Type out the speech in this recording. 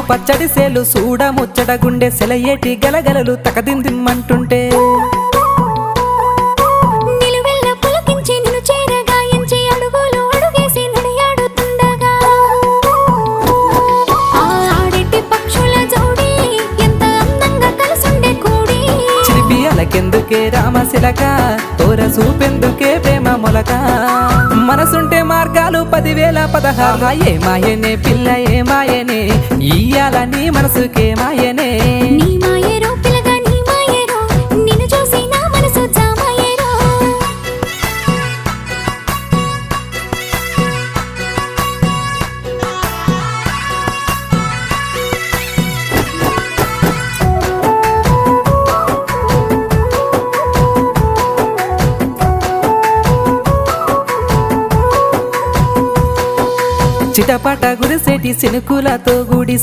పచ్చడి సేలు సూడ ముచ్చట గుండె సెలయేటి గలగలలు తకదిందిమ్మంటుంటే నిలువెల్ల పులకించి నిన్ను చేరగాయించి అడుగులు అడుగేసి నడియాడుతుండగా ఆడెట్టి పక్షుల జోడి ఎంత అందంగా కలుసుండే కూడి చిలిపి అలకెందుకే రామశిలక తోర సూపెందుకే ప్రేమ మొలక మనసుంటే మార్గాలు 10,016 ఏ మాయనే పిల్ల ఏ మాయనే ఇయ్యాల నీ మనసుకే మాయనే నీ మాయేరో పిల్లగా నీ మాయేరో నిన్ను చూసి నా మనసు జామాయేరో చిటపట గురిసేటి సినుకులతో గుడి